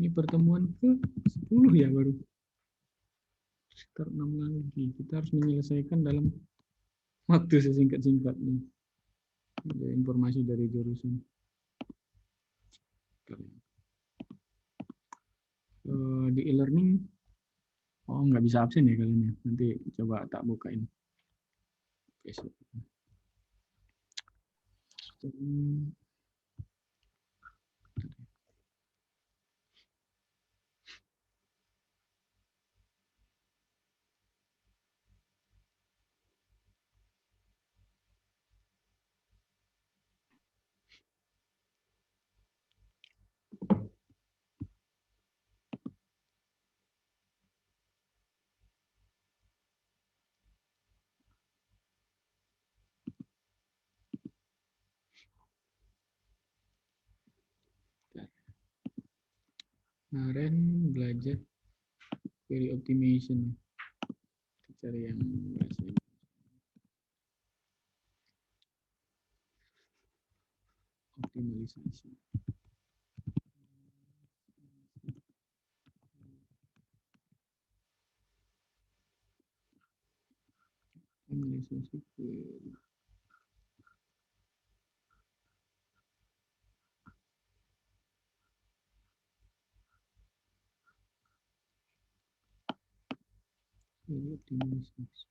Ini pertemuan ke-10 ya baru. Sekitar 6 lagi. Kita harus menyelesaikan dalam waktu sesingkat-singkatnya. Ada informasi dari jurusan. Di e-learning, nggak bisa absen ya kalian ya. Nanti coba tak bukain. Besok. Kemarin belajar query optimization. Cari yang bahasa optimalisasi. Optimalisasi query. Query optimalisasi.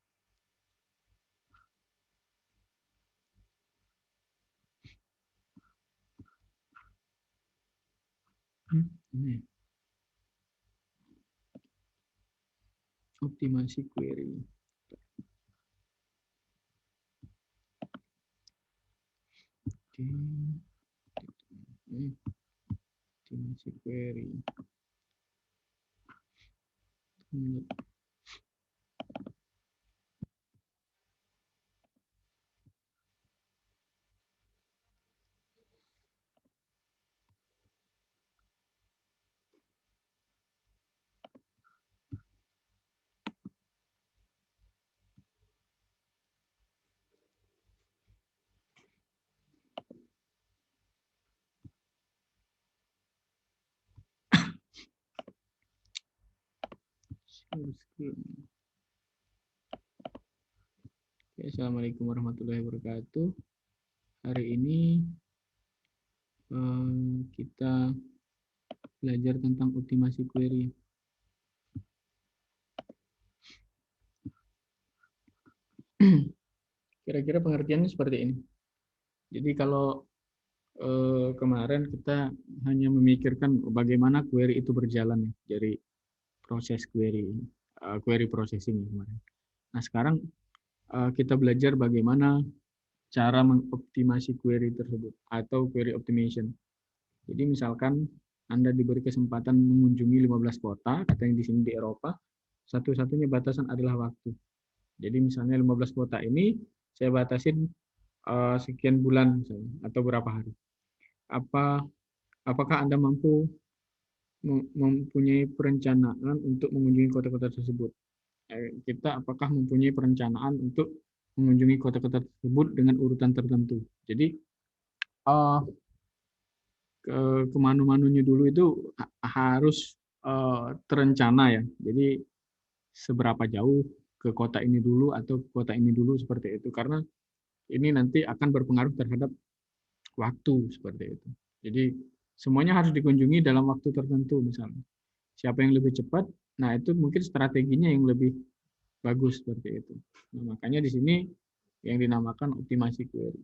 Ini. Optimasi query. Oke. Optimasi query. Oke, assalamualaikum warahmatullahi wabarakatuh. Hari ini kita belajar tentang optimasi query. Kira-kira pengertiannya seperti ini. Jadi kalau kemarin kita hanya memikirkan bagaimana query itu berjalan ya, dari proses query processing kemarin. Nah sekarang kita belajar bagaimana cara mengoptimasi query tersebut atau query optimization. Jadi misalkan Anda diberi kesempatan mengunjungi 15 kota, kata yang di sini di Eropa, satu-satunya batasan adalah waktu. Jadi misalnya 15 kota ini saya batasin sekian bulan misalnya, atau berapa hari. Apakah Anda mampu mempunyai perencanaan untuk mengunjungi kota-kota tersebut? Kita apakah mempunyai perencanaan untuk mengunjungi kota-kota tersebut dengan urutan tertentu? Jadi kemana-mananya dulu itu harus terencana ya. Jadi seberapa jauh ke kota ini dulu atau kota ini dulu seperti itu. Karena ini nanti akan berpengaruh terhadap waktu seperti itu. Jadi semuanya harus dikunjungi dalam waktu tertentu misalnya. Siapa yang lebih cepat, nah itu mungkin strateginya yang lebih bagus seperti itu. Nah, makanya di sini yang dinamakan optimasi query.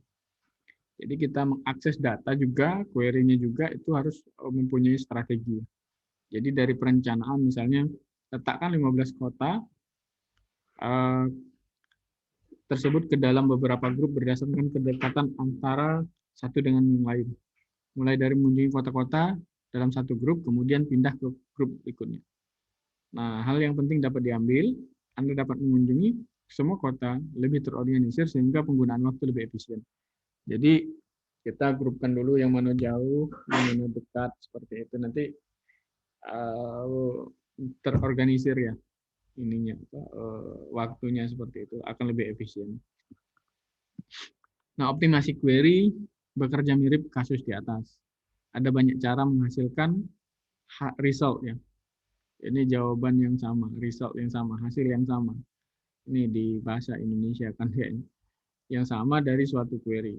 Jadi kita mengakses data juga, query-nya juga itu harus mempunyai strategi. Jadi dari perencanaan misalnya letakkan 15 kota tersebut ke dalam beberapa grup berdasarkan kedekatan antara satu dengan yang lain. Mulai dari mengunjungi kota-kota dalam satu grup, kemudian pindah ke grup berikutnya. Nah, hal yang penting dapat diambil, Anda dapat mengunjungi semua kota lebih terorganisir sehingga penggunaan waktu lebih efisien. Jadi kita grupkan dulu yang mana jauh, yang mana dekat, seperti itu. Nanti terorganisir ya ininya, waktunya seperti itu akan lebih efisien. Nah, optimasi query bekerja mirip kasus di atas. ada banyak cara menghasilkan result ya. Ini jawaban yang sama, result yang sama, hasil yang sama. Ini di bahasa Indonesia kan kayaknya. Yang sama dari suatu query.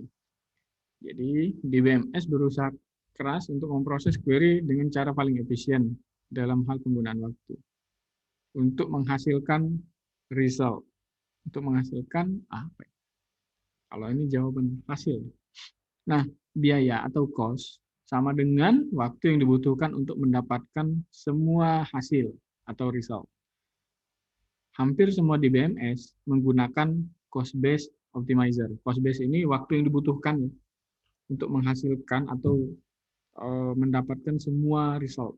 Jadi di BMS berusaha keras untuk memproses query dengan cara paling efisien dalam hal penggunaan waktu. Untuk menghasilkan result. Untuk menghasilkan apa? Kalau ini jawaban hasil. Nah, biaya atau cost sama dengan waktu yang dibutuhkan untuk mendapatkan semua hasil atau result. Hampir semua di BMS menggunakan cost-based optimizer. Cost-based ini waktu yang dibutuhkan untuk menghasilkan atau mendapatkan semua result.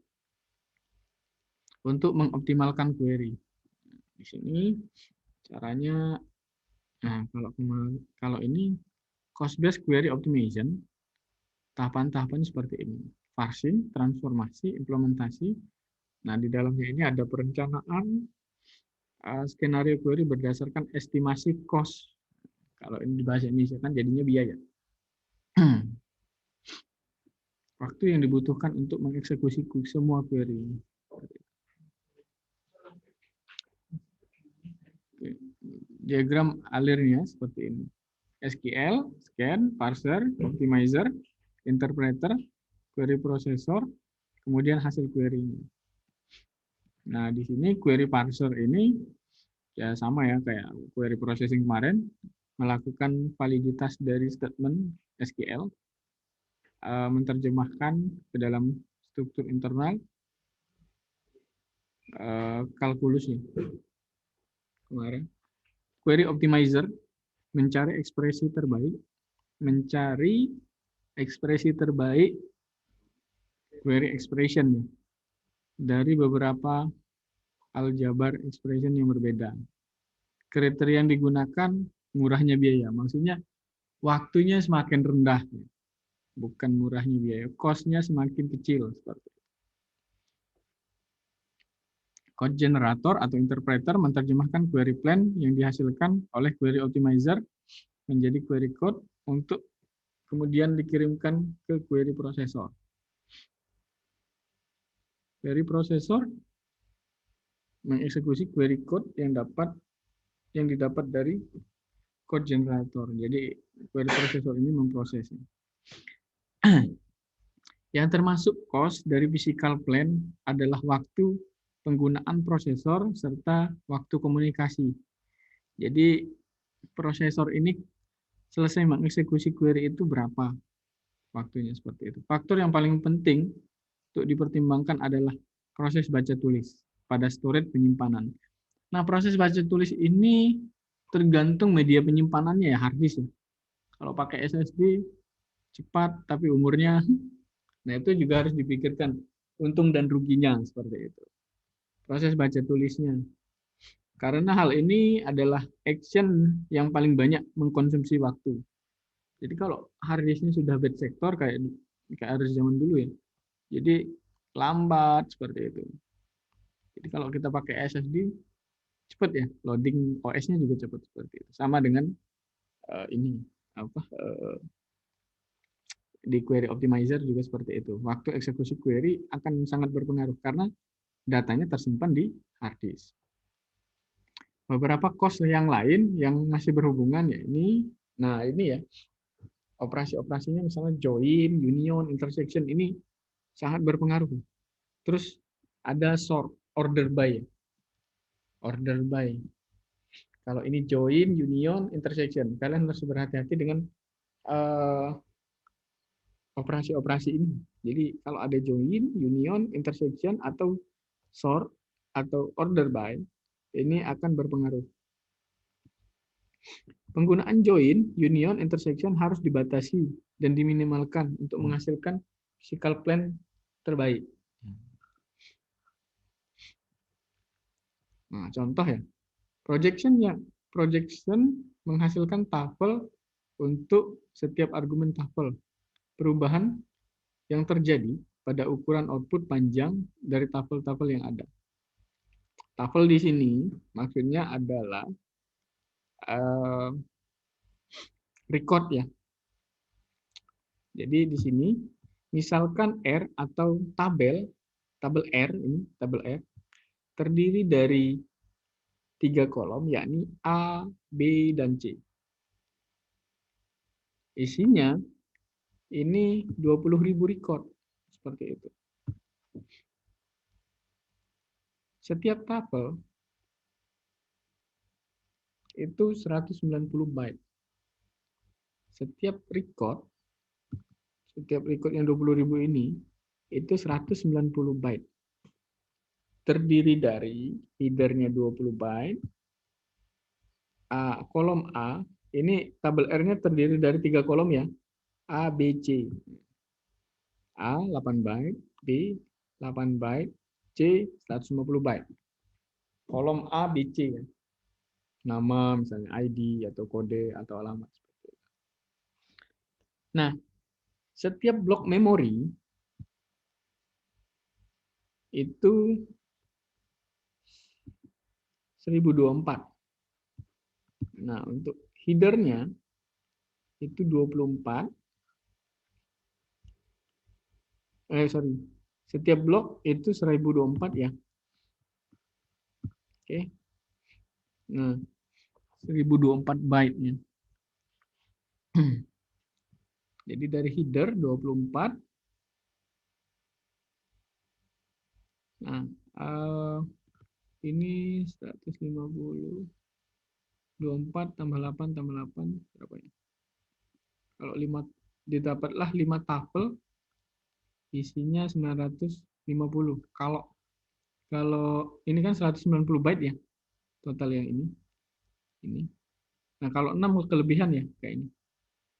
Untuk mengoptimalkan query. Di sini caranya, nah kalau ini cost-based query optimization, tahapan-tahapan seperti ini. Parsing, transformasi, implementasi. Nah, di dalamnya ini ada perencanaan skenario query berdasarkan estimasi cost. Kalau ini di bahasa Indonesia kan jadinya biaya. Waktu yang dibutuhkan untuk mengeksekusi semua query. Diagram alirnya seperti ini. SQL, scan, parser, optimizer, interpreter, query processor, kemudian hasil query-nya. Nah, di sini query parser ini ya sama ya kayak query processing kemarin, melakukan validitas dari statement SQL, menerjemahkan ke dalam struktur internal, kalkulusnya kemarin. Query optimizer mencari ekspresi terbaik query expression dari beberapa aljabar expression yang berbeda. Kriteria yang digunakan murahnya biaya, maksudnya waktunya semakin rendah, bukan murahnya biaya, cost-nya semakin kecil. Seperti itu. Code generator atau interpreter menerjemahkan query plan yang dihasilkan oleh query optimizer menjadi query code untuk kemudian dikirimkan ke query processor. Query processor mengeksekusi query code yang didapat dari code generator. Jadi query processor ini memprosesnya. Yang termasuk cost dari physical plan adalah waktu penggunaan prosesor serta waktu komunikasi. Jadi prosesor ini selesai mengeksekusi query itu berapa waktunya seperti itu. Faktor yang paling penting untuk dipertimbangkan adalah proses baca tulis pada storage penyimpanan. Nah, proses baca tulis ini tergantung media penyimpanannya ya, hard disk ya. Kalau pakai SSD cepat tapi umurnya, nah itu juga harus dipikirkan untung dan ruginya seperti itu. Proses baca tulisnya. Karena hal ini adalah action yang paling banyak mengkonsumsi waktu. Jadi kalau hard disknya sudah bad sector kayak harus zaman dulu ya. Jadi lambat seperti itu. Jadi kalau kita pakai SSD cepat ya, loading OS-nya juga cepat seperti itu. Sama dengan ini di query optimizer juga seperti itu. Waktu eksekusi query akan sangat berpengaruh karena datanya tersimpan di hard disk. Beberapa cost yang lain yang masih berhubungan ya ini, nah ini ya operasi-operasinya misalnya join, union, intersection ini sangat berpengaruh. Terus ada sort, order by. Order by. Kalau ini join, union, intersection, kalian harus berhati-hati dengan operasi-operasi ini. Jadi kalau ada join, union, intersection, atau sort, atau order by, ini akan berpengaruh. Penggunaan join, union, intersection harus dibatasi dan diminimalkan untuk menghasilkan physical plan terbaik. Nah, contoh ya, projection menghasilkan tuple untuk setiap argumen tuple. Perubahan yang terjadi pada ukuran output panjang dari tuple-tuple yang ada. Tuple di sini maksudnya adalah record ya. Jadi di sini Misalkan R atau tabel R ini, tabel R terdiri dari 3 kolom, yakni A, B, dan C. Isinya ini 20.000 record, seperti itu. Setiap tabel itu 190 byte. Setiap record yang 20.000 ini, itu 190 byte. Terdiri dari header-nya 20 byte, kolom A, ini tabel R-nya terdiri dari 3 kolom ya, A, B, C. A 8 byte, B 8 byte, C 150 byte. Kolom A, B, C ya. Nama misalnya ID atau kode atau alamat. Nah, setiap blok memori itu 1024. Nah, untuk headernya itu 24. Setiap blok itu 1024 ya. Oke. Nah, 1024 byte-nya. Jadi dari header 24. Nah, ini 150. 24 tambah 8 tambah 8 berapa ya? Kalau 5 didapatlah 5 tabel isinya 950. Kalau ini kan 190 byte ya total yang ini. Ini. Nah, kalau 6 kelebihan ya kayak ini.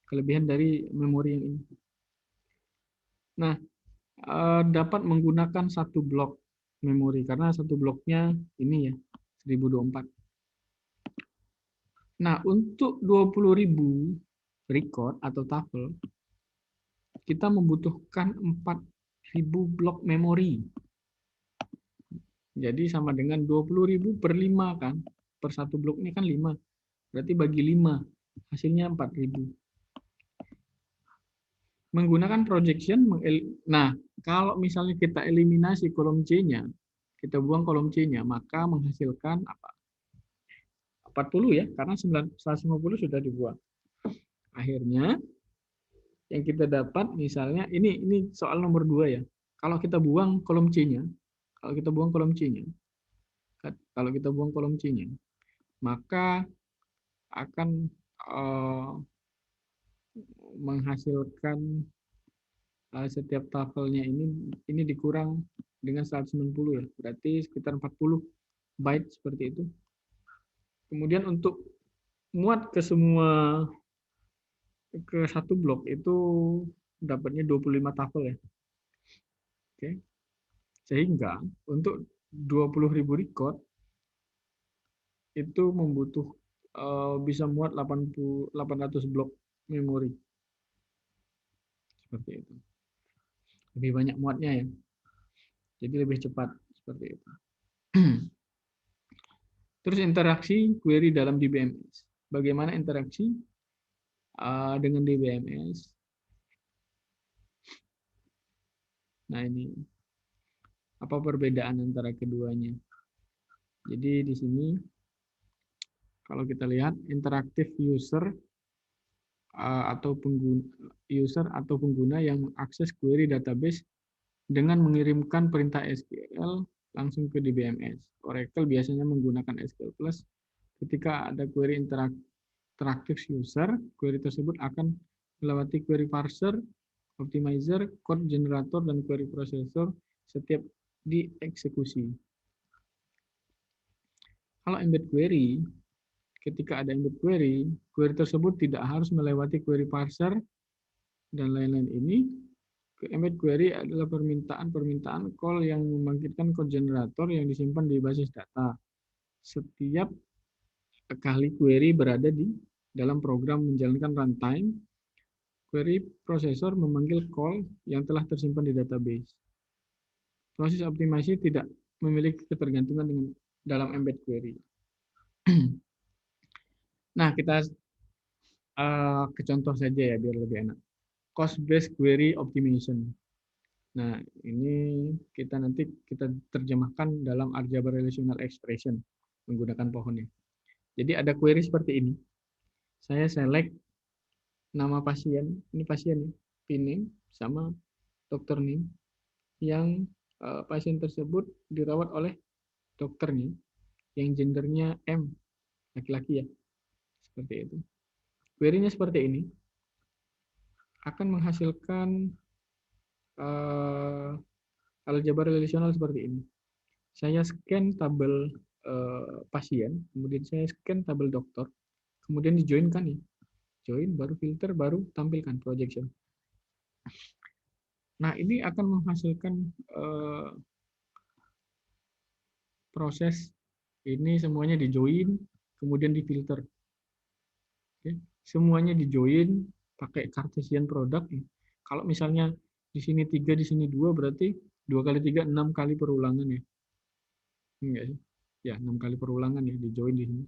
Kelebihan dari memori yang ini. Nah, dapat menggunakan satu blok memori karena satu bloknya ini ya 1024. Nah, untuk 20.000 record atau tabel kita membutuhkan 4.000 blok memori. Jadi sama dengan 20.000 per 5 kan. Per satu blok ini kan 5. Berarti bagi 5. Hasilnya 4.000. Menggunakan projection. Nah, kalau misalnya kita eliminasi kolom C-nya, kita buang kolom C-nya, maka menghasilkan apa? 40 ya, karena 150 sudah dibuang. Akhirnya, yang kita dapat misalnya, ini soal nomor 2 ya. Kalau kita buang kolom C-nya, kalau kita buang kolom C-nya, maka akan menghasilkan setiap tafelnya ini dikurang dengan 190 ya. Berarti sekitar 40 byte seperti itu. Kemudian untuk muat ke satu blok itu dapatnya 25 tafel ya. Oke. Sehingga untuk 20.000 record itu bisa muat 800 blok memori. Seperti itu. Lebih banyak muatnya ya. Jadi lebih cepat seperti itu. Terus interaksi query dalam DBMS. Bagaimana interaksi dengan DBMS? Nah, ini apa perbedaan antara keduanya? Jadi di sini kalau kita lihat interaktif user atau pengguna yang mengakses query database dengan mengirimkan perintah SQL langsung ke DBMS. Oracle biasanya menggunakan SQL Plus. Ketika ada query interaktif user, query tersebut akan melewati query parser, optimizer, code generator, dan query processor setiap dieksekusi. Kalau embed query, ketika ada embed query, query tersebut tidak harus melewati query parser dan lain-lain ini. Embed query adalah permintaan call yang membangkitkan code generator yang disimpan di basis data. Setiap kali query berada di dalam program menjalankan runtime, query processor memanggil call yang telah tersimpan di database. Proses optimasi tidak memiliki ketergantungan dengan dalam embed query. Nah, kita ke contoh saja ya biar lebih enak. cost-based query optimization. Nah, ini nanti kita terjemahkan dalam algebra relational expression menggunakan pohonnya. Jadi ada query seperti ini. Saya select nama pasien, ini pasien, PIN name sama dokter name, yang pasien tersebut dirawat oleh dokternya, yang gendernya M, laki-laki ya, seperti itu. Query-nya seperti ini, akan menghasilkan aljabar relasional seperti ini. Saya scan tabel pasien, kemudian saya scan tabel dokter, kemudian dijoinkan ya. Join, baru filter, baru tampilkan projection. Nah, ini akan menghasilkan proses ini semuanya dijoin, kemudian difilter. Oke. Semuanya dijoin pakai Cartesian product. Kalau misalnya di sini 3, di sini 2, berarti 2 kali 3, 6 kali perulangan ya. Enggak sih? Ya, 6 kali perulangan ya, dijoin di sini.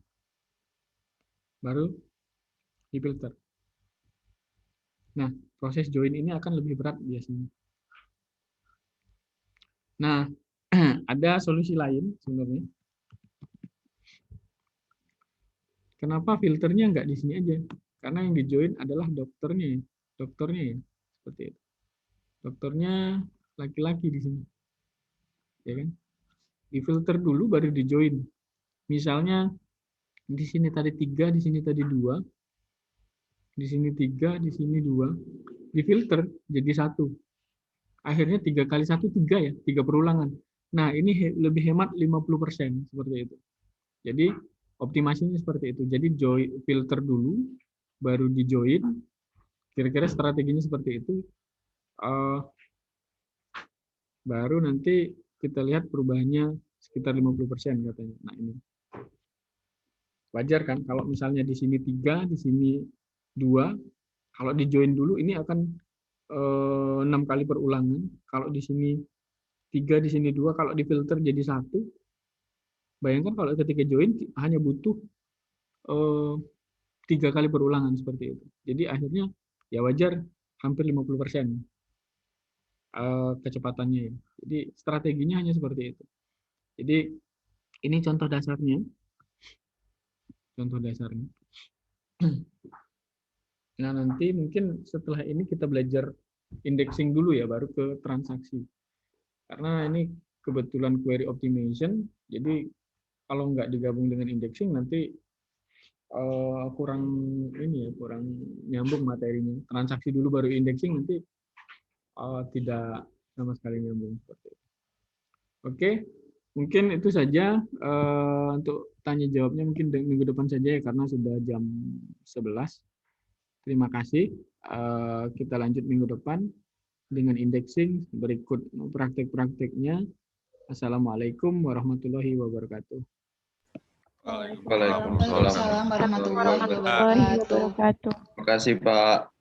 Baru difilter. Nah, proses join ini akan lebih berat biasanya. Nah, ada solusi lain sebenarnya. Kenapa filternya nggak di sini aja? Karena yang dijoin adalah dokternya ya, seperti itu. Dokternya laki-laki di sini, ya kan? Difilter dulu baru dijoin. Misalnya di sini tadi 3, di sini tadi 2, di sini 3, di sini 2, difilter jadi 1. Akhirnya 3 kali 1 3 ya, 3 perulangan. Nah, ini lebih hemat 50% seperti itu. Jadi optimasinya seperti itu. Jadi filter dulu, baru dijoin. Kira-kira strateginya seperti itu. Baru nanti kita lihat perubahannya sekitar 50% katanya. Nah, ini wajar kan kalau misalnya di sini 3, di sini 2, kalau dijoin dulu ini akan 6 kali perulangan. Kalau di sini 3, di sini 2, kalau difilter jadi 1. Bayangkan kalau ketika join hanya butuh 3 kali perulangan seperti itu. Jadi akhirnya ya wajar hampir 50% kecepatannya ya. Jadi strateginya hanya seperti itu. Jadi ini contoh dasarnya. Contoh dasarnya. Nah, nanti mungkin setelah ini kita belajar indexing dulu ya, baru ke transaksi. Karena ini kebetulan query optimization, jadi kalau nggak digabung dengan indexing nanti kurang ini ya, kurang nyambung materinya. Transaksi dulu baru indexing nanti tidak sama sekali nyambung seperti itu. Oke, mungkin itu saja untuk tanya jawabnya mungkin minggu depan saja ya karena sudah jam 11. Terima kasih. Kita lanjut minggu depan dengan indexing berikut praktek-prakteknya. Assalamualaikum warahmatullahi wabarakatuh. Waalaikumsalam warahmatullahi wabarakatuh. Terima kasih, Pak.